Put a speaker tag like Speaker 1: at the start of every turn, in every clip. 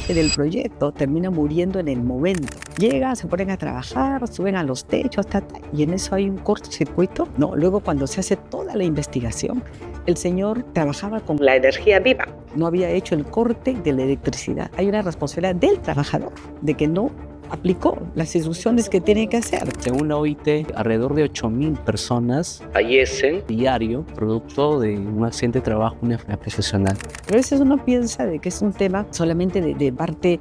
Speaker 1: parte del proyecto termina muriendo en el momento. Llegan, se ponen a trabajar, suben a los techos, y en eso hay un cortocircuito. No, luego cuando se hace toda la investigación, el señor trabajaba con la energía viva. No había hecho el corte de la electricidad. Hay una responsabilidad del trabajador de que no aplicó las instrucciones que tiene que hacer.
Speaker 2: Según la OIT, alrededor de 8.000 personas fallecen diario producto de un accidente de trabajo, una enfermedad profesional.
Speaker 1: A veces uno piensa de que es un tema solamente de parte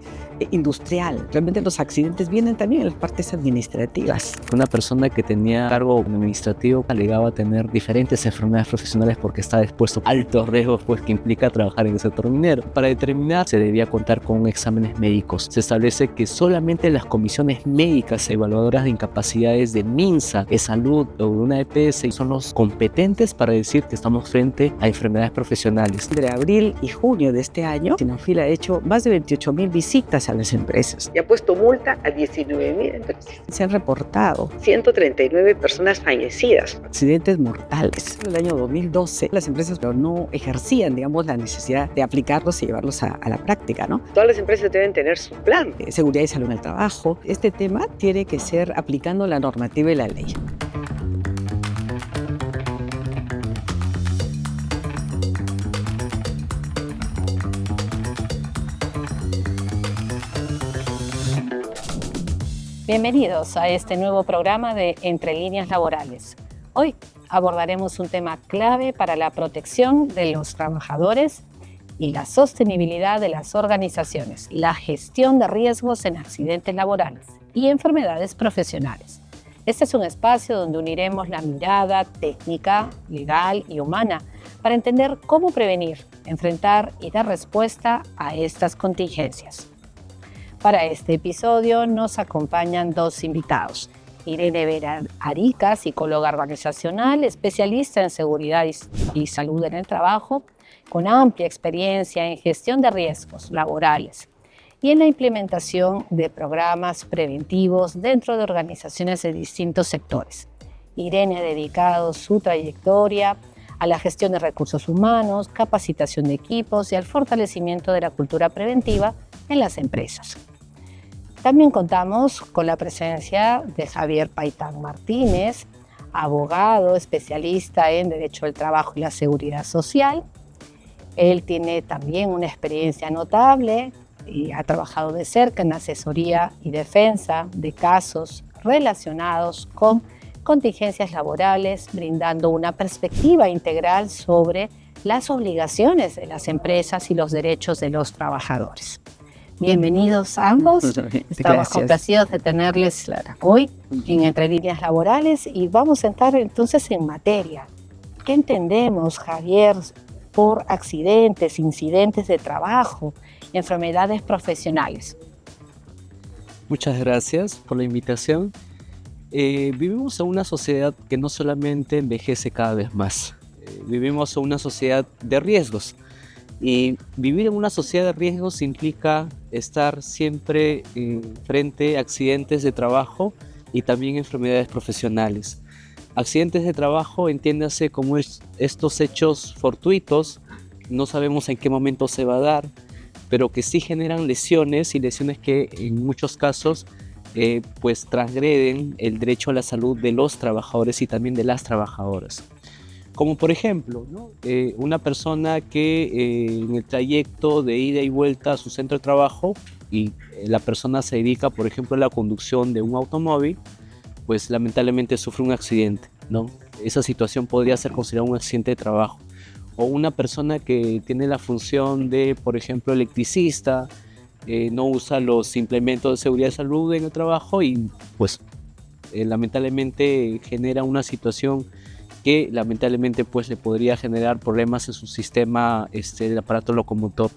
Speaker 1: industrial. Realmente los accidentes vienen también en las partes administrativas.
Speaker 2: Una persona que tenía cargo administrativo alegaba tener diferentes enfermedades profesionales porque estaba expuesto a altos riesgos que implica trabajar en el sector minero. Para determinar, se debía contar con exámenes médicos. Se establece que solamente las comisiones médicas evaluadoras de incapacidades de MINSA, de salud o de una EPS son los competentes para decir que estamos frente a enfermedades profesionales.
Speaker 1: Entre abril y junio de este año, Sinofil ha hecho más de 28.000 visitas a las empresas y ha puesto multa a 19.000 empresas. Se han reportado 139 personas fallecidas, accidentes mortales. En el año 2012, las empresas no ejercían, digamos, la necesidad de aplicarlos y llevarlos a la práctica, ¿no? Todas las empresas deben tener su plan de seguridad y salud en el trabajo. Este tema tiene que ser aplicando la normativa y la ley.
Speaker 3: Bienvenidos a este nuevo programa de Entre Líneas Laborales. Hoy abordaremos un tema clave para la protección de los trabajadores y la sostenibilidad de las organizaciones, la gestión de riesgos en accidentes laborales y enfermedades profesionales. Este es un espacio donde uniremos la mirada técnica, legal y humana para entender cómo prevenir, enfrentar y dar respuesta a estas contingencias. Para este episodio nos acompañan dos invitados. Irene Vera Arica, psicóloga organizacional, especialista en seguridad y salud en el trabajo, con amplia experiencia en gestión de riesgos laborales y en la implementación de programas preventivos dentro de organizaciones de distintos sectores. Irene ha dedicado su trayectoria a la gestión de recursos humanos, capacitación de equipos y al fortalecimiento de la cultura preventiva en las empresas. También contamos con la presencia de Javier Paitán Martínez, abogado especialista en Derecho del Trabajo y la Seguridad Social. Él tiene también una experiencia notable y ha trabajado de cerca en asesoría y defensa de casos relacionados con contingencias laborales, brindando una perspectiva integral sobre las obligaciones de las empresas y los derechos de los trabajadores. Bienvenidos a ambos. Estamos complacidos de tenerles hoy en Entre Líneas Laborales y vamos a entrar entonces en materia. ¿Qué entendemos, Javier, por accidentes, incidentes de trabajo, enfermedades profesionales?
Speaker 2: Muchas gracias por la invitación. Vivimos en una sociedad que no solamente envejece cada vez más, vivimos en una sociedad de riesgos. Y vivir en una sociedad de riesgos implica estar siempre frente a accidentes de trabajo y también enfermedades profesionales. Accidentes de trabajo, entiéndase como estos hechos fortuitos, no sabemos en qué momento se va a dar, pero que sí generan lesiones y lesiones que en muchos casos pues transgreden el derecho a la salud de los trabajadores y también de las trabajadoras. Como por ejemplo, ¿no? Una persona que en el trayecto de ida y vuelta a su centro de trabajo y la persona se dedica, por ejemplo, a la conducción de un automóvil, pues lamentablemente sufre un accidente, ¿no? Esa situación podría ser considerada un accidente de trabajo. O una persona que tiene la función de, por ejemplo, electricista, no usa los implementos de seguridad y salud en el trabajo y pues lamentablemente genera una situación que lamentablemente pues le podría generar problemas en su sistema del aparato locomotor.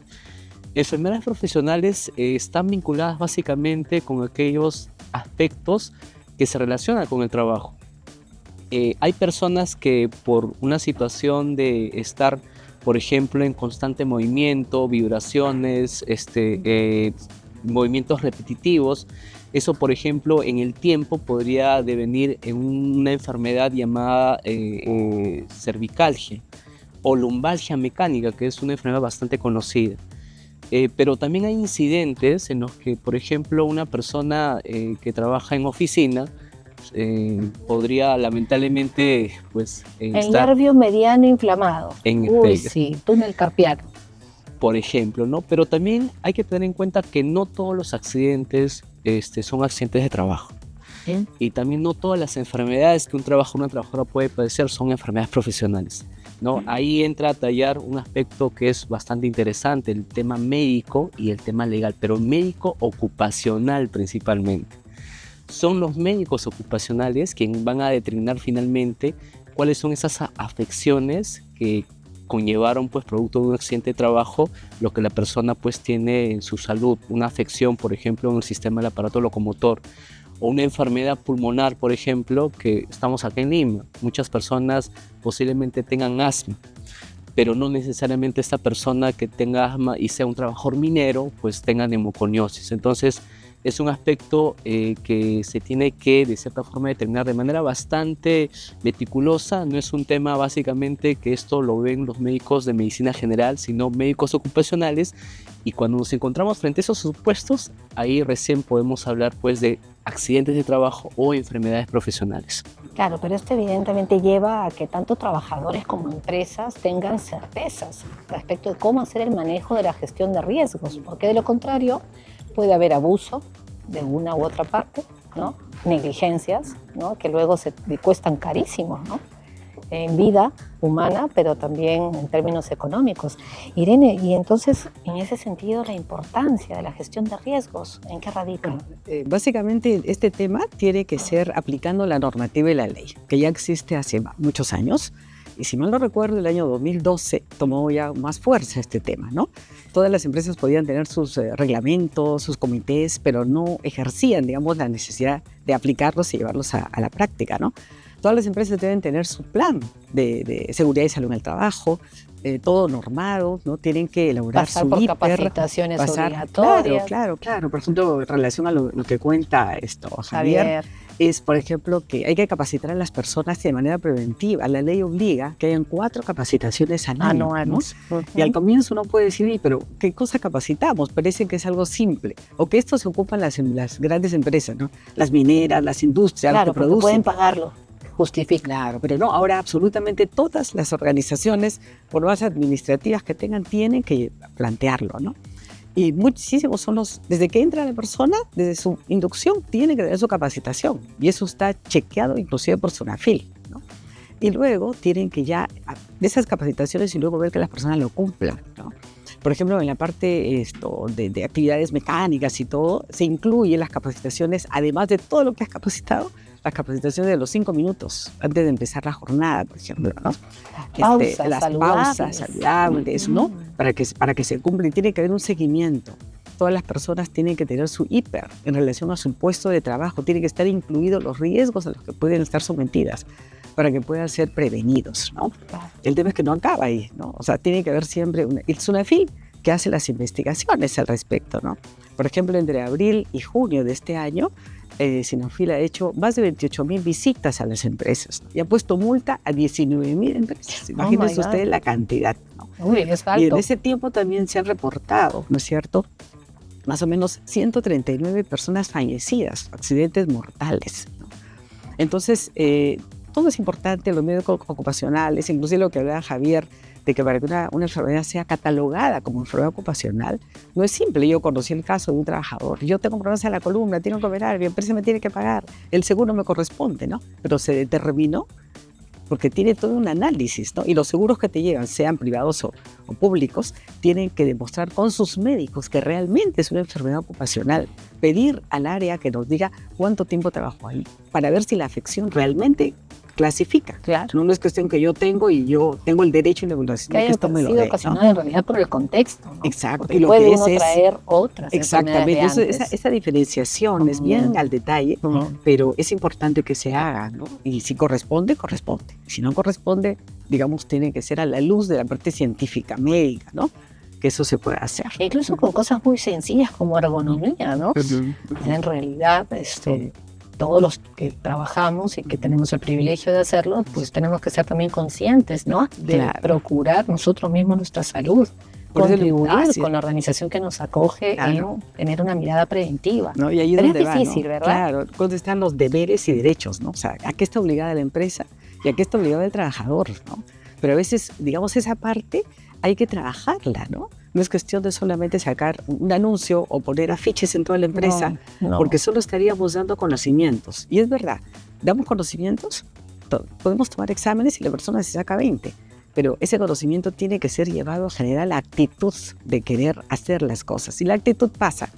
Speaker 2: Enfermedades profesionales están vinculadas básicamente con aquellos aspectos que se relacionan con el trabajo. Hay personas que por una situación de estar, por ejemplo, en constante movimiento, vibraciones, movimientos repetitivos, eso, por ejemplo, en el tiempo podría devenir en una enfermedad llamada cervicalgia o lumbalgia mecánica, que es una enfermedad bastante conocida. Pero también hay incidentes en los que, por ejemplo, una persona que trabaja en oficina podría lamentablemente pues,
Speaker 3: El
Speaker 2: estar
Speaker 3: nervio mediano inflamado.
Speaker 2: en
Speaker 3: Uy,
Speaker 2: peligro,
Speaker 3: sí, túnel carpiano.
Speaker 2: por ejemplo, ¿no? Pero también hay que tener en cuenta que no todos los accidentes son accidentes de trabajo.
Speaker 3: ¿Sí?
Speaker 2: Y también no todas las enfermedades que un trabajador o una trabajadora puede padecer son enfermedades profesionales, ¿no? Ahí entra a tallar un aspecto que es bastante interesante, el tema médico y el tema legal, pero médico ocupacional principalmente. Son los médicos ocupacionales quienes van a determinar finalmente cuáles son esas afecciones que conllevaron, pues, producto de un accidente de trabajo, lo que la persona pues tiene en su salud, una afección, por ejemplo, en el sistema del aparato locomotor, o una enfermedad pulmonar, por ejemplo, que estamos acá en Lima. Muchas personas posiblemente tengan asma, pero no necesariamente esta persona que tenga asma y sea un trabajador minero, pues tenga neumoconiosis. Entonces, es un aspecto que se tiene que, de cierta forma, determinar de manera bastante meticulosa. No es un tema, básicamente, que esto lo ven los médicos de medicina general, sino médicos ocupacionales. Y cuando nos encontramos frente a esos supuestos, ahí recién podemos hablar, pues, de accidentes de trabajo o enfermedades profesionales.
Speaker 3: Claro, pero esto evidentemente lleva a que tanto trabajadores como empresas tengan certezas respecto de cómo hacer el manejo de la gestión de riesgos, porque de lo contrario puede haber abuso de una u otra parte, ¿no? Negligencias, ¿no? Que luego se cuestan carísimos, ¿no? En vida humana, pero también en términos económicos. Irene, y entonces, en ese sentido, la importancia de la gestión de riesgos, ¿en qué radica?
Speaker 1: Básicamente, este tema tiene que ser aplicando la normativa y la ley, que ya existe hace muchos años. Y si mal no recuerdo, el año 2012 tomó ya más fuerza este tema, ¿no? Todas las empresas podían tener sus reglamentos, sus comités, pero no ejercían, digamos, la necesidad de aplicarlos y llevarlos a la práctica, ¿no? Todas las empresas deben tener su plan de seguridad y salud en el trabajo, todo normado, ¿no? Tienen que elaborar
Speaker 3: pasar
Speaker 1: su
Speaker 3: por
Speaker 1: hiper,
Speaker 3: capacitaciones obligatorias.
Speaker 1: Claro. Por ejemplo, en relación a lo que cuenta Javier, es, por ejemplo, que hay que capacitar a las personas de manera preventiva. La ley obliga que hayan 4 capacitaciones al año, ¿no? Y al comienzo uno puede decir, pero ¿qué cosa capacitamos? Parece que es algo simple. O que esto se ocupan las grandes empresas, ¿no? Las mineras, las industrias,
Speaker 3: claro,
Speaker 1: las que producen.
Speaker 3: Pueden pagarlo. Justifica.
Speaker 1: Claro, pero no, ahora absolutamente todas las organizaciones, por más administrativas que tengan, tienen que plantearlo, ¿no? Y muchísimos son desde que entra la persona, desde su inducción, tiene que tener su capacitación. Y eso está chequeado inclusive por SUNAFIL, ¿no? Y luego tienen que ya, de esas capacitaciones, y luego ver que las personas lo cumplan, ¿no? Por ejemplo, en la parte de actividades mecánicas y todo, se incluyen las capacitaciones, además de todo lo que has capacitado, las capacitaciones de los 5 minutos antes de empezar la jornada, por ejemplo, ¿no? Las pausas saludables, ¿no? Para que se cumpla, y tiene que haber un seguimiento. Todas las personas tienen que tener su hiper en relación a su puesto de trabajo, tienen que estar incluidos los riesgos a los que pueden estar sometidas para que puedan ser prevenidos, ¿no? El tema es que no acaba ahí, ¿no? O sea, tiene que haber siempre el SUNAFIL que hace las investigaciones al respecto, ¿no? Por ejemplo, entre abril y junio de este año, SUNAFIL ha hecho más de 28.000 visitas a las empresas, ¿no? Y ha puesto multa a 19.000 empresas. Imagínense ustedes la cantidad, ¿no?
Speaker 3: Uy, es alto.
Speaker 1: Y en ese tiempo también se han reportado, ¿no es cierto?, más o menos 139 personas fallecidas, accidentes mortales, ¿no? Entonces, todo es importante, los médicos ocupacionales, inclusive lo que hablaba Javier, de que para que una enfermedad sea catalogada como enfermedad ocupacional, no es simple. Yo conocí el caso de un trabajador, yo tengo problemas en la columna, tengo que operar, mi empresa me tiene que pagar, el seguro me corresponde, ¿no? Pero se determinó porque tiene todo un análisis, ¿no? Y los seguros que te llegan, sean privados o públicos, tienen que demostrar con sus médicos que realmente es una enfermedad ocupacional, pedir al área que nos diga cuánto tiempo trabajó ahí, para ver si la afección realmente clasifica.
Speaker 3: Claro.
Speaker 1: No es cuestión que yo tengo y yo tengo el derecho y la obligación
Speaker 3: que
Speaker 1: que esto me lo dé,
Speaker 3: ocasionado, ¿no? En realidad por el contexto, ¿no?
Speaker 1: Exacto.
Speaker 3: Porque
Speaker 1: y lo
Speaker 3: puede
Speaker 1: que
Speaker 3: uno traer otras
Speaker 1: exactamente.
Speaker 3: enfermedades.
Speaker 1: Esa diferenciación es bien al detalle, pero es importante que se haga, ¿no? Y si corresponde, corresponde. Si no corresponde, digamos, tiene que ser a la luz de la parte científica, médica, ¿no? Que eso se pueda hacer.
Speaker 3: Incluso con cosas muy sencillas como ergonomía, ¿no? En realidad, todos los que trabajamos y que tenemos el privilegio de hacerlo, pues tenemos que ser también conscientes, ¿no? De procurar nosotros mismos nuestra salud, contribuir con la organización que nos acoge en tener una mirada preventiva.
Speaker 1: ¿No? Y ahí
Speaker 3: Pero
Speaker 1: donde
Speaker 3: es difícil,
Speaker 1: ¿no?
Speaker 3: ¿verdad?
Speaker 1: Claro, ¿dónde están los deberes y derechos? ¿No? O sea, ¿a qué está obligada la empresa y a qué está obligado el trabajador? ¿No? Pero a veces, digamos, esa parte hay que trabajarla, ¿no? No es cuestión de solamente sacar un anuncio o poner afiches en toda la empresa, porque solo estaríamos dando conocimientos. Y es verdad, damos conocimientos, podemos tomar exámenes y la persona se saca 20, pero ese conocimiento tiene que ser llevado a generar la actitud de querer hacer las cosas. Y la actitud pasa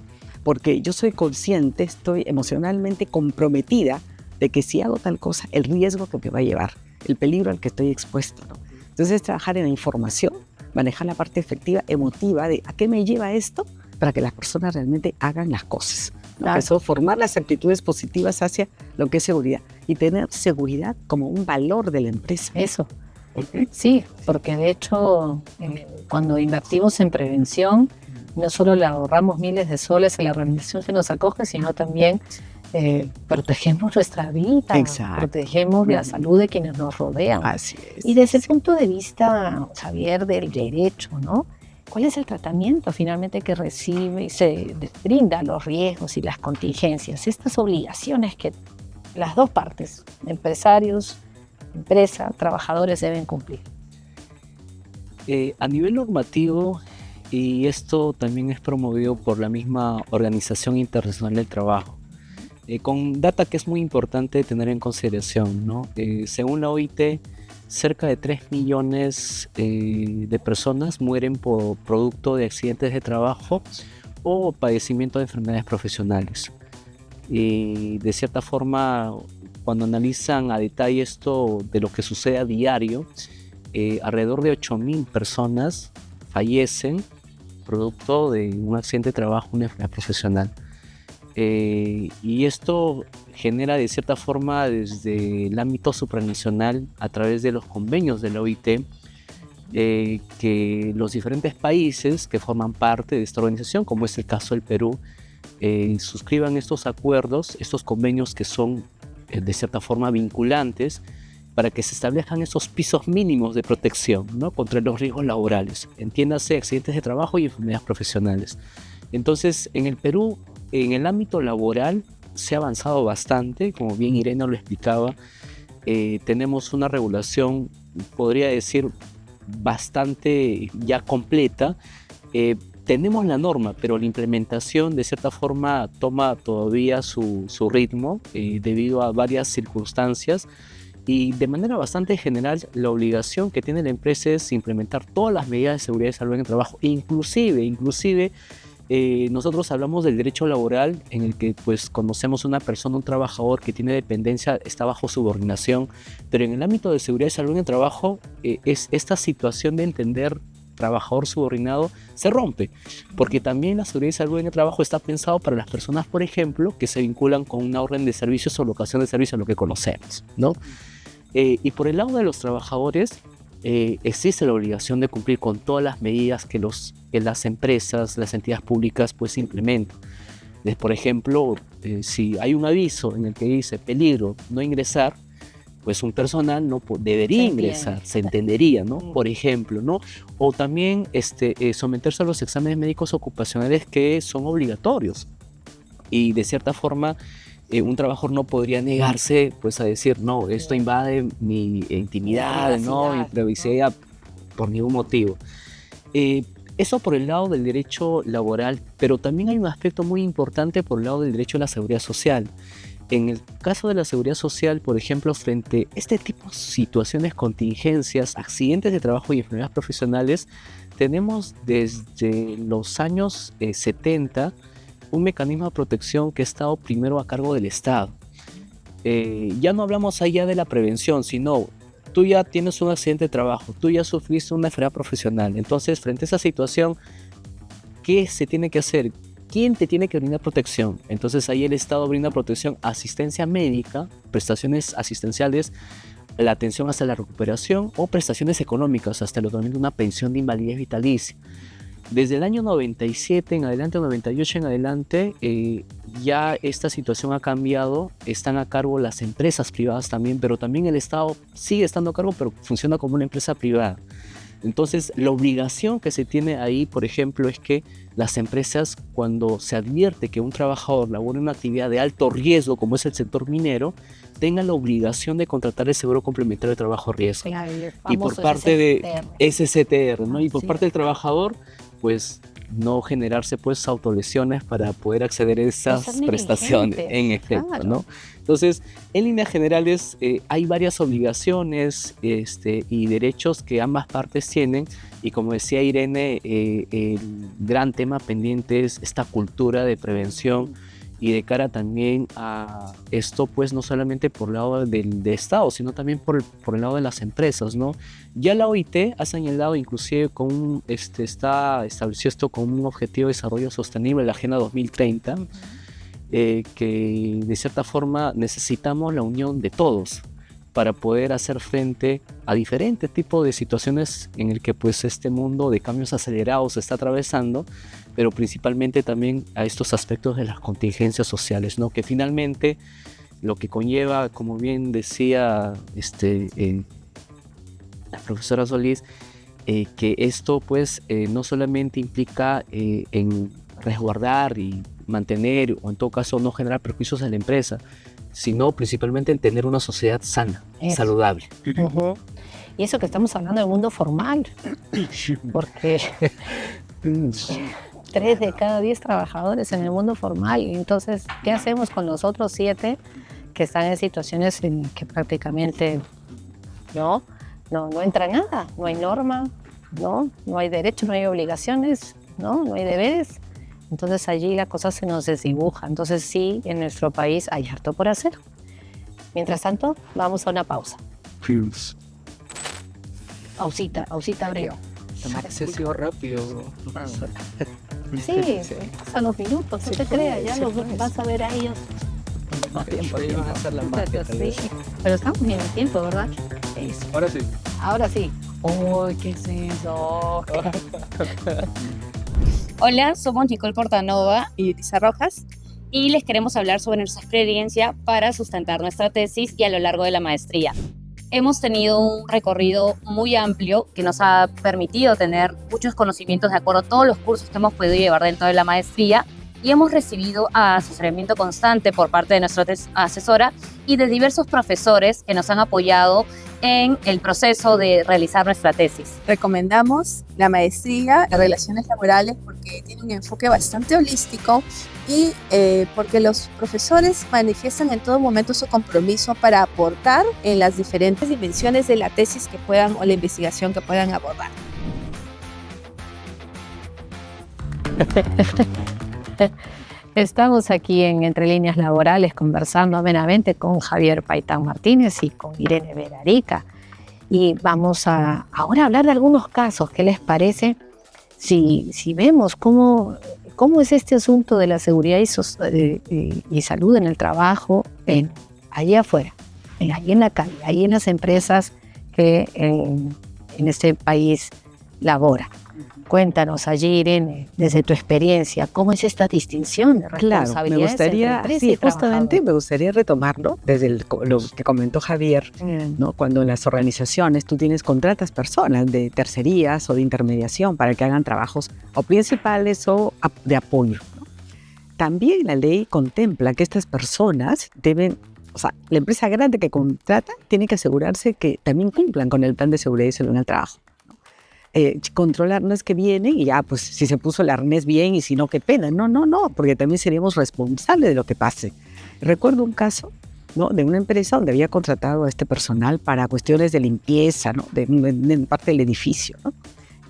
Speaker 1: porque yo soy consciente, estoy emocionalmente comprometida de que si hago tal cosa, el riesgo que me va a llevar, el peligro al que estoy expuesto, ¿no? Entonces, trabajar en la información, manejar la parte efectiva, emotiva, de a qué me lleva esto para que las personas realmente hagan las cosas, ¿no? Claro. Eso, formar las actitudes positivas hacia lo que es seguridad y tener seguridad como un valor de la empresa.
Speaker 3: Eso. Sí, porque de hecho, cuando invertimos en prevención, no solo le ahorramos miles de soles a la organización que nos acoge, sino también protegemos nuestra vida,
Speaker 1: Exacto.
Speaker 3: Protegemos la salud de quienes nos rodean.
Speaker 1: Así es.
Speaker 3: Y desde el punto de vista, Javier, del derecho, ¿no? ¿Cuál es el tratamiento finalmente que recibe y se brinda los riesgos y las contingencias? Estas obligaciones que las dos partes, empresarios, empresa, trabajadores, deben cumplir.
Speaker 2: A nivel normativo, y esto también es promovido por la misma Organización Internacional del Trabajo, con data que es muy importante tener en consideración, ¿no? Según la OIT, cerca de 3 millones de personas mueren por producto de accidentes de trabajo o padecimiento de enfermedades profesionales. De cierta forma, cuando analizan a detalle esto de lo que sucede a diario, alrededor de 8.000 personas fallecen producto de un accidente de trabajo, una enfermedad profesional. Y esto genera de cierta forma desde el ámbito supranacional a través de los convenios de la OIT, que los diferentes países que forman parte de esta organización, como es el caso del Perú, suscriban estos acuerdos, estos convenios que son de cierta forma vinculantes para que se establezcan esos pisos mínimos de protección, ¿no? Contra los riesgos laborales, entiéndase accidentes de trabajo y enfermedades profesionales. Entonces, en el Perú, en el ámbito laboral, se ha avanzado bastante, como bien Irene lo explicaba. Tenemos una regulación, podría decir, bastante ya completa. Tenemos la norma, pero la implementación de cierta forma toma todavía su ritmo debido a varias circunstancias. Y de manera bastante general, la obligación que tiene la empresa es implementar todas las medidas de seguridad y salud en el trabajo. Inclusive nosotros hablamos del derecho laboral, en el que pues conocemos una persona, un trabajador que tiene dependencia, está bajo subordinación, pero en el ámbito de seguridad y salud en el trabajo, es esta situación de entender trabajador subordinado se rompe, porque también la seguridad y salud en el trabajo está pensado para las personas, por ejemplo, que se vinculan con una orden de servicios o locación de servicios, lo que conocemos, ¿no? Y por el lado de los trabajadores, existe la obligación de cumplir con todas las medidas que las empresas, las entidades públicas pues implementan. Por ejemplo, si hay un aviso en el que dice peligro, no ingresar, pues un personal no debería ingresar, se entendería, ¿no? Por ejemplo, ¿no? O también someterse a los exámenes médicos ocupacionales que son obligatorios. Y de cierta forma, un trabajador no podría negarse pues a decir, no, esto invade mi intimidad, ¿no? Mi privacidad, por ningún motivo. Eso por el lado del derecho laboral, pero también hay un aspecto muy importante por el lado del derecho a la seguridad social. En el caso de la seguridad social, por ejemplo, frente a este tipo de situaciones, contingencias, accidentes de trabajo y enfermedades profesionales, tenemos desde los años 70 un mecanismo de protección que ha estado primero a cargo del Estado. Ya no hablamos allá de la prevención, sino tú ya tienes un accidente de trabajo, tú ya sufriste una enfermedad profesional. Entonces, frente a esa situación, ¿qué se tiene que hacer? ¿Quién te tiene que brindar protección? Entonces ahí el Estado brinda protección, asistencia médica, prestaciones asistenciales, la atención hasta la recuperación o prestaciones económicas hasta el otorgamiento de una pensión de invalidez vitalicia. Desde el año 97 en adelante, 98 en adelante, ya esta situación ha cambiado, están a cargo las empresas privadas también, pero también el Estado sigue estando a cargo, pero funciona como una empresa privada. Entonces, la obligación que se tiene ahí, por ejemplo, es que las empresas, cuando se advierte que un trabajador labora en una actividad de alto riesgo, como es el sector minero, tengan la obligación de contratar el seguro complementario de trabajo riesgo. Y por parte de SCTR, ¿no? Y por parte del trabajador, pues no generarse pues autolesiones para poder acceder a esas prestaciones, en efecto, claro, ¿no? Entonces, en líneas generales, hay varias obligaciones y derechos que ambas partes tienen, y como decía Irene, el gran tema pendiente es esta cultura de prevención y de cara también a esto, pues no solamente por el lado del Estado, sino también por el lado de las empresas, ¿no? Ya la OIT ha señalado, inclusive está establecido esto como un objetivo de desarrollo sostenible, la Agenda 2030, que de cierta forma necesitamos la unión de todos para poder hacer frente a diferentes tipos de situaciones en el que pues este mundo de cambios acelerados se está atravesando, pero principalmente también a estos aspectos de las contingencias sociales, ¿no? Que finalmente lo que conlleva, como bien decía la profesora Solís, que esto pues no solamente implica en resguardar y mantener, o en todo caso no generar perjuicios a la empresa, sino principalmente en tener una sociedad sana, saludable.
Speaker 3: Uh-huh. Y eso que estamos hablando del mundo formal, porque 3 de cada 10 trabajadores en el mundo formal. Entonces, ¿qué hacemos con los otros 7 que están en situaciones en que prácticamente no entra nada? No hay norma, no hay derechos, no hay obligaciones, no hay deberes. Entonces allí la cosa se nos desdibuja. Entonces sí, en nuestro país hay harto por hacer. Mientras tanto, vamos a una pausa. Pausita breve.
Speaker 2: Se ha sido rápido.
Speaker 3: Sí, pasan los minutos, no te creas, ya los vas a ver a ellos.
Speaker 2: Más tiempo, ahí van a hacer la magia.
Speaker 3: Sí, pero estamos bien en tiempo, ¿verdad?
Speaker 2: Eso. Ahora sí.
Speaker 3: Uy, ¿qué es eso?
Speaker 4: Hola, somos Nicole Portanova y Elisa Rojas y les queremos hablar sobre nuestra experiencia para sustentar nuestra tesis y a lo largo de la maestría. Hemos tenido un recorrido muy amplio que nos ha permitido tener muchos conocimientos de acuerdo a todos los cursos que hemos podido llevar dentro de la maestría, y hemos recibido asesoramiento constante por parte de nuestra asesora y de diversos profesores que nos han apoyado en el proceso de realizar nuestra tesis.
Speaker 5: Recomendamos la maestría en Relaciones Laborales porque tiene un enfoque bastante holístico y porque los profesores manifiestan en todo momento su compromiso para aportar en las diferentes dimensiones de la tesis que puedan o la investigación que puedan abordar.
Speaker 3: Estamos aquí en Entre Líneas Laborales conversando amenamente con Javier Paitán Martínez y con Irene Verarica. Y vamos a ahora hablar de algunos casos. ¿Qué les parece? Si vemos cómo es este asunto de la seguridad y salud en el trabajo allí afuera, allí en la calle, allí en las empresas que en este país labora. Cuéntanos allí, Irene, desde tu experiencia, ¿cómo es esta distinción de responsabilidades entre empresa y trabajador?
Speaker 1: Me gustaría retomarlo desde lo que comentó Javier, ¿no? Cuando en las organizaciones tú contratas personas de tercerías o de intermediación para que hagan trabajos o principales o de apoyo, ¿no? También la ley contempla que estas personas deben, o sea, la empresa grande que contrata tiene que asegurarse que también cumplan con el plan de seguridad y salud en el trabajo. Controlar no es que vienen y ya, pues si se puso el arnés bien y si no, qué pena. No, porque también seríamos responsables de lo que pase. Recuerdo un caso, ¿no?, de una empresa donde había contratado a este personal para cuestiones de limpieza, ¿no?, de parte del edificio, ¿no?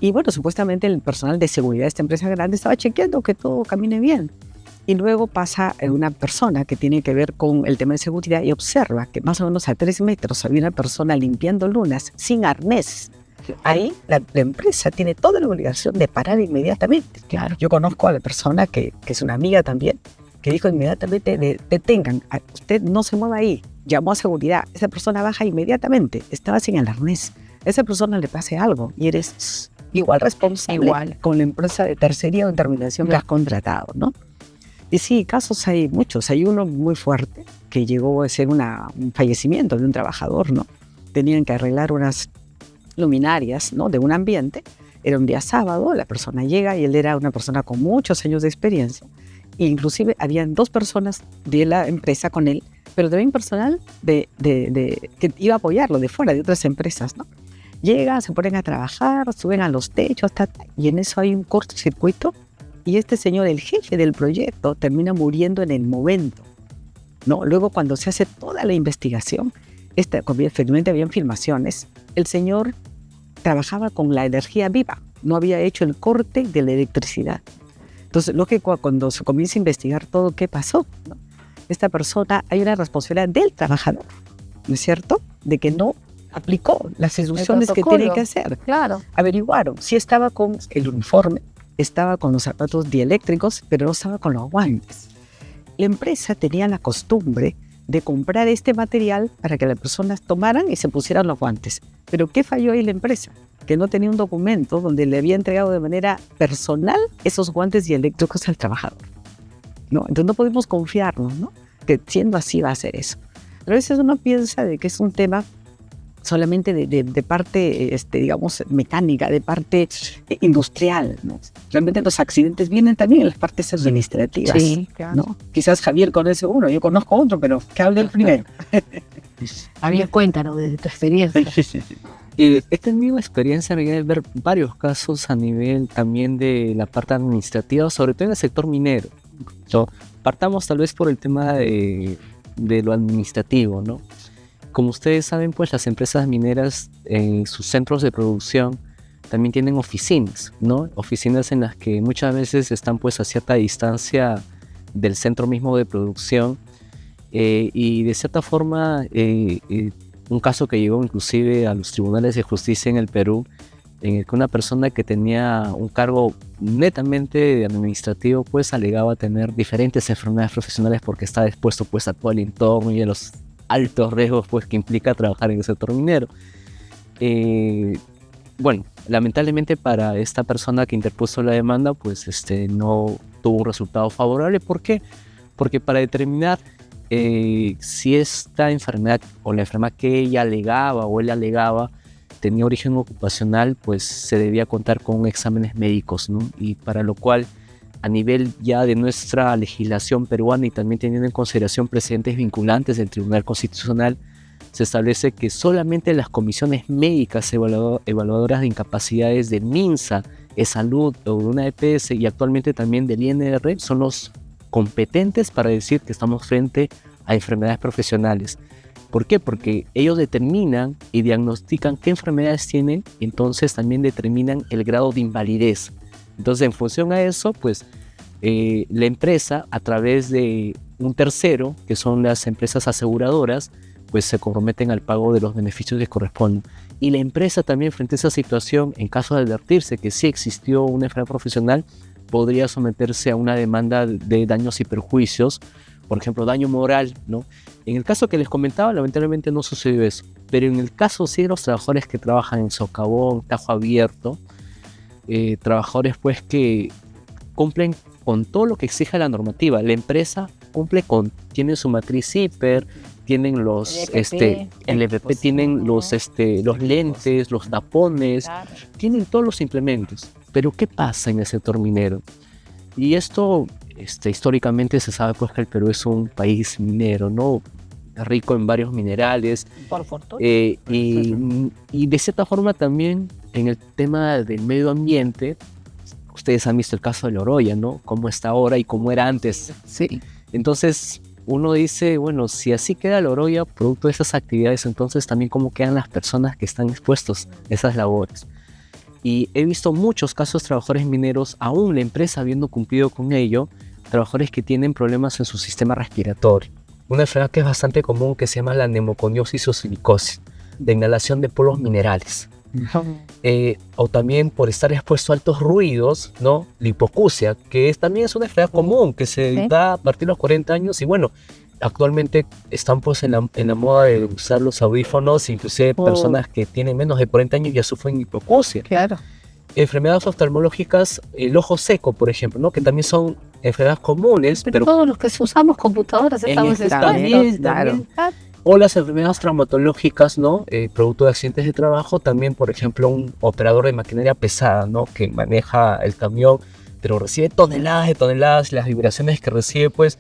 Speaker 1: Y bueno, supuestamente el personal de seguridad de esta empresa grande estaba chequeando que todo camine bien. Y luego pasa una persona que tiene que ver con el tema de seguridad y observa que más o menos a 3 metros había una persona limpiando lunas sin arnés. Ahí la empresa tiene toda la obligación de parar inmediatamente.
Speaker 3: Claro.
Speaker 1: Yo conozco a la persona que es una amiga también, que dijo inmediatamente, detengan, usted no se mueva ahí. Llamó a seguridad, esa persona baja inmediatamente, estaba sin el arnés. A esa persona le pase algo y eres igual responsable con la empresa de tercería o intermediación que has contratado, ¿no? Y sí, casos hay muchos. Hay uno muy fuerte que llegó a ser un fallecimiento de un trabajador, ¿no? Tenían que arreglar unas luminarias, ¿no?, de un ambiente. Era un día sábado, la persona llega y él era una persona con muchos años de experiencia. E inclusive habían 2 personas de la empresa con él, pero también personal que iba a apoyarlo de fuera, de otras empresas, ¿no? Llega, se ponen a trabajar, suben a los techos, y en eso hay un cortocircuito y este señor, el jefe del proyecto, termina muriendo en el momento, ¿no? Luego, cuando se hace toda la investigación, efectivamente habían filmaciones, el señor trabajaba con la energía viva, no había hecho el corte de la electricidad. Entonces, cuando se comienza a investigar todo qué pasó, ¿no?, esta persona, hay una responsabilidad del trabajador, ¿no es cierto?, de que no aplicó las instrucciones que tiene que hacer.
Speaker 3: Claro.
Speaker 1: Averiguaron si estaba con el uniforme, estaba con los zapatos dieléctricos, pero no estaba con los guantes. La empresa tenía la costumbre de comprar este material para que las personas tomaran y se pusieran los guantes. Pero ¿qué falló ahí la empresa? Que no tenía un documento donde le había entregado de manera personal esos guantes dieléctricos al trabajador, ¿no? Entonces no podemos confiarnos, ¿no?, que siendo así va a ser eso. Pero a veces uno piensa de que es un tema solamente de parte, digamos, mecánica, de parte industrial, ¿no? Realmente los accidentes vienen también en las partes administrativas,
Speaker 3: sí, claro,
Speaker 1: ¿no? Quizás Javier conoce uno, yo conozco otro, pero que hable el primero.
Speaker 3: Javier, cuéntanos de tu experiencia.
Speaker 2: He tenido experiencia de ver varios casos a nivel también de la parte administrativa, sobre todo en el sector minero. Partamos tal vez por el tema de lo administrativo, ¿no? Como ustedes saben, pues las empresas mineras en sus centros de producción también tienen oficinas, ¿no? Oficinas en las que muchas veces están pues a cierta distancia del centro mismo de producción, y de cierta forma un caso que llegó inclusive a los tribunales de justicia en el Perú, en el que una persona que tenía un cargo netamente administrativo pues alegaba tener diferentes enfermedades profesionales porque estaba expuesto pues a todo el entorno y a los altos riesgos pues que implica trabajar en el sector minero. Bueno, lamentablemente para esta persona que interpuso la demanda pues no tuvo un resultado favorable. ¿Por qué? Porque para determinar si esta enfermedad o la enfermedad que ella alegaba o él alegaba tenía origen ocupacional, pues se debía contar con exámenes médicos, ¿no? Y para lo cual, a nivel ya de nuestra legislación peruana y también teniendo en consideración precedentes vinculantes del Tribunal Constitucional, se establece que solamente las comisiones médicas evaluadoras de incapacidades del MINSA, E-Salud o de una EPS y actualmente también del INR son los competentes para decir que estamos frente a enfermedades profesionales. ¿Por qué? Porque ellos determinan y diagnostican qué enfermedades tienen, y entonces también determinan el grado de invalidez. Entonces, en función a eso, pues la empresa, a través de un tercero, que son las empresas aseguradoras, pues se comprometen al pago de los beneficios que corresponden. Y la empresa también, frente a esa situación, en caso de advertirse que sí existió una enfermedad profesional, podría someterse a una demanda de daños y perjuicios, por ejemplo, daño moral, ¿no? En el caso que les comentaba, lamentablemente no sucedió eso, pero en el caso sí de los trabajadores que trabajan en socavón, tajo abierto, trabajadores pues que cumplen con todo lo que exige la normativa. La empresa tiene su matriz hiper, tienen los el EPP, tienen los lentes, los tapones, claro, tienen todos los implementos. Pero ¿qué pasa en el sector minero? Y esto históricamente se sabe pues que el Perú es un país minero, ¿no? Rico en varios minerales.
Speaker 3: Por fortuna.
Speaker 2: Y de cierta forma también en el tema del medio ambiente, ustedes han visto el caso de la Oroya, ¿no? Cómo está ahora y cómo era antes.
Speaker 3: Sí.
Speaker 2: Entonces uno dice, bueno, si así queda la Oroya producto de esas actividades, entonces también cómo quedan las personas que están expuestos a esas labores. Y he visto muchos casos de trabajadores mineros, aún la empresa habiendo cumplido con ello, trabajadores que tienen problemas en su sistema respiratorio. Una enfermedad que es bastante común que se llama la neumoconiosis o silicosis, de inhalación de polvos minerales. O también por estar expuesto a altos ruidos, ¿no? La hipoacusia, que también es una enfermedad común que se da a partir de los 40 años y bueno, actualmente están pues en la moda de usar los audífonos, inclusive personas que tienen menos de 40 años ya sufren hipoacusia.
Speaker 3: Claro.
Speaker 2: Enfermedades oftalmológicas, el ojo seco, por ejemplo, ¿no? Que también son enfermedades comunes.
Speaker 3: Pero todos los que usamos computadoras estamos
Speaker 2: también. O las enfermedades traumatológicas, ¿no? Producto de accidentes de trabajo, también, por ejemplo, un operador de maquinaria pesada, ¿no? Que maneja el camión, pero recibe toneladas de toneladas, las vibraciones que recibe, pues,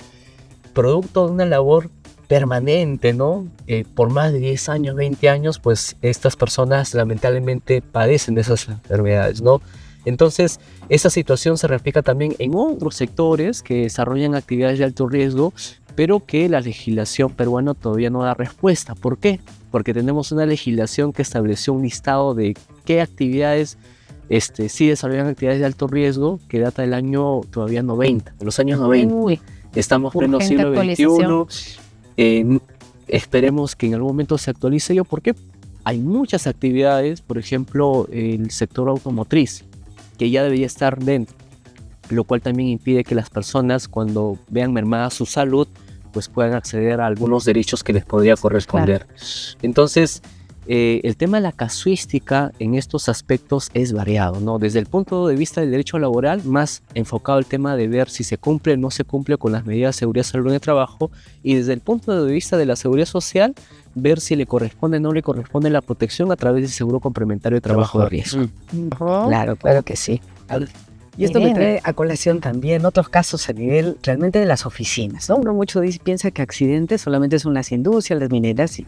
Speaker 2: producto de una labor permanente, ¿no? Por más de 10 años, 20 años, pues estas personas lamentablemente padecen de esas enfermedades, ¿no? Entonces, esa situación se replica también en otros sectores que desarrollan actividades de alto riesgo, pero que la legislación peruana todavía no da respuesta. ¿Por qué? Porque tenemos una legislación que estableció un listado de qué actividades sí desarrollan actividades de alto riesgo, que data del año todavía 90, de los años 90.
Speaker 3: Uy,
Speaker 2: Estamos en pleno
Speaker 3: urgente
Speaker 2: siglo
Speaker 3: actualización.
Speaker 2: XXI. Esperemos que en algún momento se actualice yo, porque hay muchas actividades, por ejemplo, el sector automotriz, que ya debería estar dentro, lo cual también impide que las personas, cuando vean mermada su salud, pues puedan acceder a algunos derechos que les podría corresponder. Entonces, el tema de la casuística en estos aspectos es variado, ¿no? Desde el punto de vista del derecho laboral, más enfocado al tema de ver si se cumple o no se cumple con las medidas de seguridad, salud y trabajo, y desde el punto de vista de la seguridad social, ver si le corresponde o no le corresponde la protección a través del seguro complementario de trabajo de riesgo.
Speaker 1: Claro, claro que sí. Y esto me trae a colación también otros casos a nivel realmente de las oficinas, ¿no? Uno mucho piensa que accidentes solamente son las industrias, las mineras,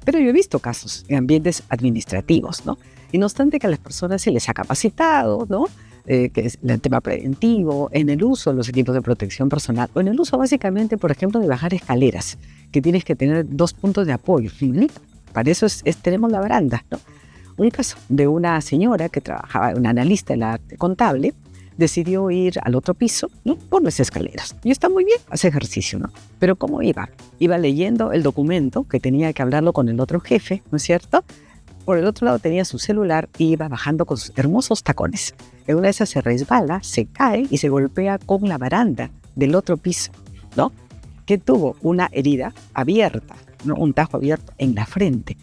Speaker 1: pero yo he visto casos en ambientes administrativos, ¿no? Y no obstante que a las personas se les ha capacitado, ¿no? Que es el tema preventivo, en el uso de los equipos de protección personal, o en el uso básicamente, por ejemplo, de bajar escaleras, que tienes que tener 2 puntos de apoyo. Para eso tenemos la baranda, ¿no? Un caso de una señora que trabajaba, una analista en la contable, decidió ir al otro piso, ¿no? Por las escaleras. Y está muy bien, hace ejercicio, ¿no? Pero ¿cómo iba? Iba leyendo el documento que tenía que hablarlo con el otro jefe, ¿no es cierto? Por el otro lado tenía su celular y iba bajando con sus hermosos tacones. En una de esas se resbala, se cae y se golpea con la baranda del otro piso, ¿no? Que tuvo una herida abierta, ¿no? Un tajo abierto en la frente.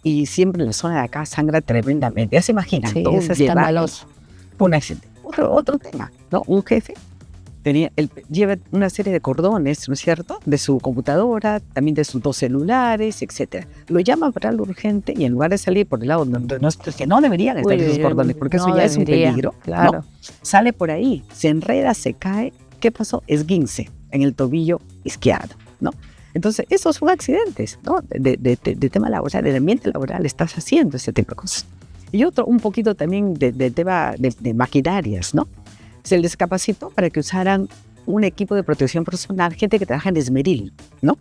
Speaker 1: Y siempre en la zona de acá sangra tremendamente. Ya se imaginan.
Speaker 3: Sí,
Speaker 1: todo
Speaker 3: es escandaloso.
Speaker 1: un accidente. Otro tema, ¿no? Un jefe lleva una serie de cordones, ¿no es cierto? De su computadora, también de sus 2 celulares, etc. Lo llama para lo urgente y en lugar de salir por el lado donde que no deberían estar esos cordones, porque eso ya es un peligro,
Speaker 3: claro.
Speaker 1: ¿no? Sale por ahí, se enreda, se cae. ¿Qué pasó? Esguince en el tobillo izquierdo, ¿no? Entonces, esos son accidentes, ¿no? De tema laboral, del ambiente laboral, estás haciendo ese tipo de cosas. Y otro, un poquito también de tema de maquinarias, ¿no? Se les capacitó para que usaran un equipo de protección personal, gente que trabaja en esmeril, ¿no?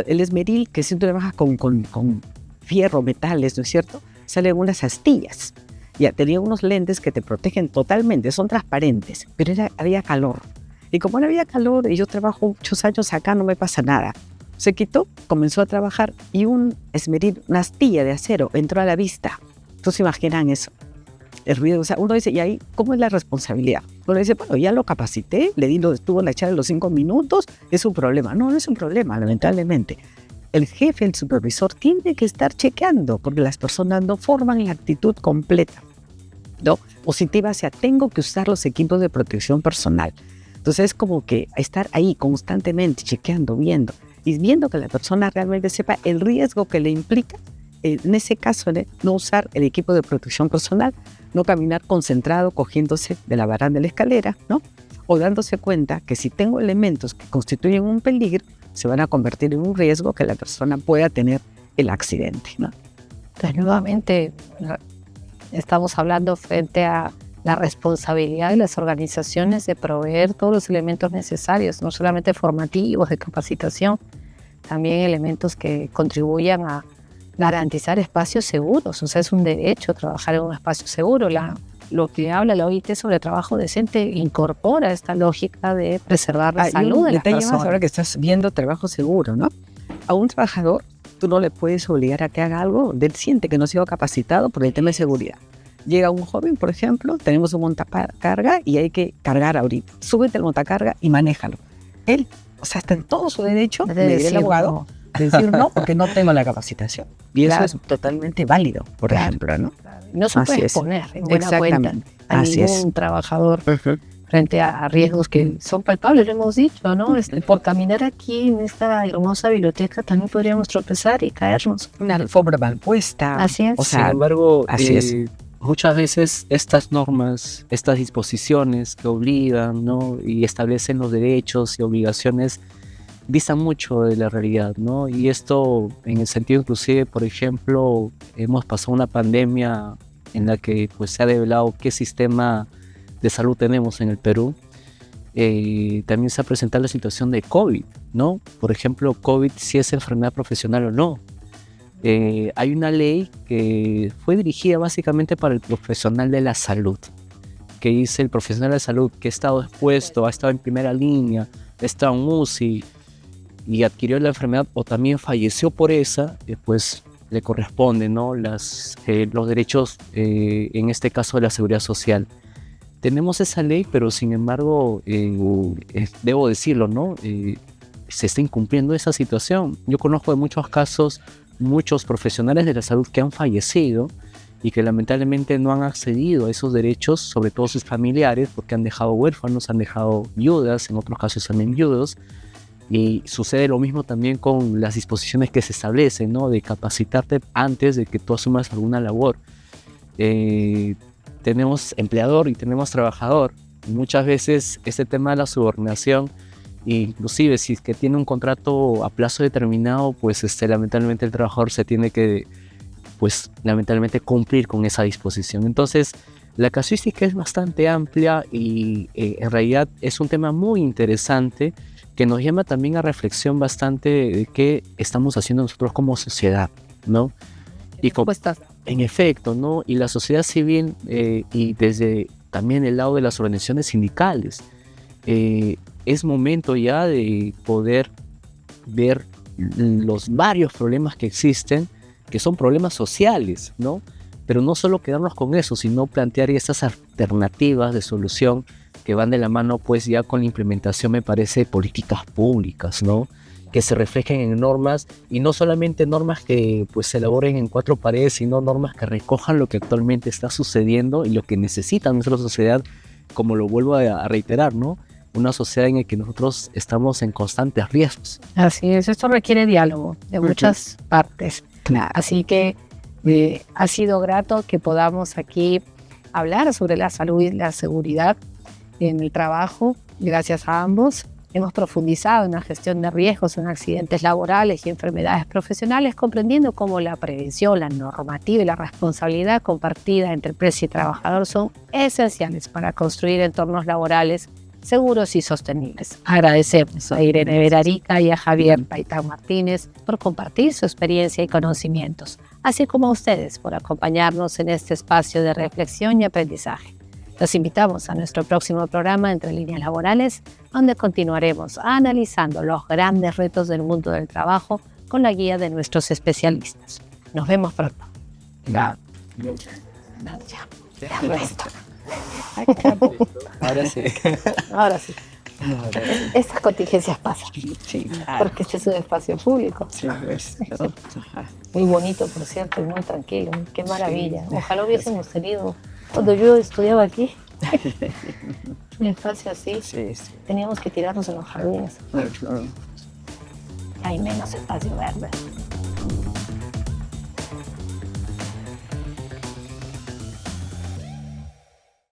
Speaker 1: El esmeril, que si tú trabajas con fierro, metales, ¿no es cierto? Salen unas astillas. Ya, tenía unos lentes que te protegen totalmente, son transparentes, pero había calor. Y como no había calor, y yo trabajo muchos años acá, no me pasa nada. Se quitó, comenzó a trabajar y un esmeril, una astilla de acero, entró a la vista. Entonces imaginan eso, el ruido. O sea, uno dice, ¿y ahí cómo es la responsabilidad? Uno dice, bueno, ya lo capacité, estuvo en la charla los 5 minutos, es un problema. No, no es un problema, lamentablemente. El jefe, el supervisor, tiene que estar chequeando, porque las personas no forman la actitud completa, ¿no? Positiva hacia, tengo que usar los equipos de protección personal. Entonces es como que estar ahí constantemente chequeando, viendo, y viendo que la persona realmente sepa el riesgo que le implica. En ese caso, no usar el equipo de protección personal, no caminar concentrado, cogiéndose de la baranda de la escalera, ¿no? O dándose cuenta que si tengo elementos que constituyen un peligro, se van a convertir en un riesgo que la persona pueda tener el accidente, ¿no?
Speaker 3: Entonces, nuevamente, estamos hablando frente a la responsabilidad de las organizaciones de proveer todos los elementos necesarios, no solamente formativos, de capacitación, también elementos que contribuyan a garantizar espacios seguros. O sea, es un derecho trabajar en un espacio seguro. Lo que habla la OIT sobre trabajo decente incorpora esta lógica de preservar la salud de las personas.
Speaker 1: Ahora que estás viendo trabajo seguro, ¿no? A un trabajador tú no le puedes obligar a que haga algo, él siente que no ha sido capacitado por el tema de seguridad. Llega un joven, por ejemplo, tenemos un montacarga y hay que cargar ahorita. Súbete al montacarga y manéjalo. Él, o sea, está en todo su derecho, le diré el abogado, de decir no, porque no tengo la capacitación. Y eso es totalmente válido, por ejemplo, ¿no?
Speaker 3: No se puede exponer en buena cuenta a ningún trabajador frente a riesgos que son palpables, lo hemos dicho, ¿no? Por caminar aquí en esta hermosa biblioteca también podríamos tropezar y caernos.
Speaker 1: Una alfombra mal puesta.
Speaker 3: Así es.
Speaker 1: O sea,
Speaker 2: sin embargo,
Speaker 1: así es.
Speaker 2: Muchas veces estas normas, estas disposiciones que obligan, ¿no? Y establecen los derechos y obligaciones distan mucho de la realidad, ¿no? Y esto en el sentido inclusive, por ejemplo, hemos pasado una pandemia en la que pues se ha develado qué sistema de salud tenemos en el Perú. También se ha presentado la situación de COVID, ¿no? Por ejemplo, COVID, si es enfermedad profesional o no. Hay una ley que fue dirigida básicamente para el profesional de la salud, que dice el profesional de la salud que ha estado expuesto, ha estado en primera línea, ha estado en UCI y adquirió la enfermedad o también falleció por esa, pues le corresponden, ¿no? los derechos, en este caso de la seguridad social. Tenemos esa ley, pero sin embargo, debo decirlo, ¿no? Se está incumpliendo esa situación. Yo conozco de muchos casos, muchos profesionales de la salud que han fallecido y que lamentablemente no han accedido a esos derechos, sobre todo sus familiares, porque han dejado huérfanos, han dejado viudas, en otros casos también viudos. Y sucede lo mismo también con las disposiciones que se establecen, ¿no? De capacitarte antes de que tú asumas alguna labor. Tenemos empleador y tenemos trabajador. Y muchas veces este tema de la subordinación, inclusive si es que tiene un contrato a plazo determinado, pues lamentablemente el trabajador se tiene que, pues lamentablemente cumplir con esa disposición. Entonces la casuística es bastante amplia y en realidad es un tema muy interesante que nos llama también a reflexión bastante de qué estamos haciendo nosotros como sociedad, ¿no? Y en efecto, ¿no? Y la sociedad civil y desde también el lado de las organizaciones sindicales, es momento ya de poder ver los varios problemas que existen, que son problemas sociales, ¿no? Pero no solo quedarnos con eso, sino plantear esas alternativas de solución que van de la mano pues ya con la implementación, me parece, de políticas públicas, ¿no? Que se reflejen en normas y no solamente normas que pues se elaboren en cuatro paredes, sino normas que recojan lo que actualmente está sucediendo y lo que necesita nuestra sociedad, como lo vuelvo a reiterar, ¿no? Una sociedad en la que nosotros estamos en constantes riesgos.
Speaker 3: Así es, esto requiere diálogo de muchas partes.
Speaker 1: Claro.
Speaker 3: Así que ha sido grato que podamos aquí hablar sobre la salud y la seguridad en el trabajo. Gracias a ambos hemos profundizado en la gestión de riesgos en accidentes laborales y enfermedades profesionales, comprendiendo cómo la prevención, la normativa y la responsabilidad compartida entre empresa y trabajador son esenciales para construir entornos laborales seguros y sostenibles. Agradecemos a Irene Verarica y a Javier Paitán Martínez por compartir su experiencia y conocimientos, así como a ustedes por acompañarnos en este espacio de reflexión y aprendizaje. Los invitamos a nuestro próximo programa Entre Líneas Laborales, donde continuaremos analizando los grandes retos del mundo del trabajo con la guía de nuestros especialistas. Nos vemos pronto.
Speaker 2: Ahora sí.
Speaker 3: Ahora sí. Estas contingencias pasan.
Speaker 1: Sí, claro.
Speaker 3: Porque este es un espacio público.
Speaker 1: Sí, pues,
Speaker 3: Muy bonito, por cierto, y muy tranquilo. Qué maravilla. Ojalá hubiésemos tenido, cuando yo estudiaba aquí, un espacio así.
Speaker 1: sí, sí.
Speaker 3: Teníamos que tirarnos en los jardines. Hay menos espacio verde.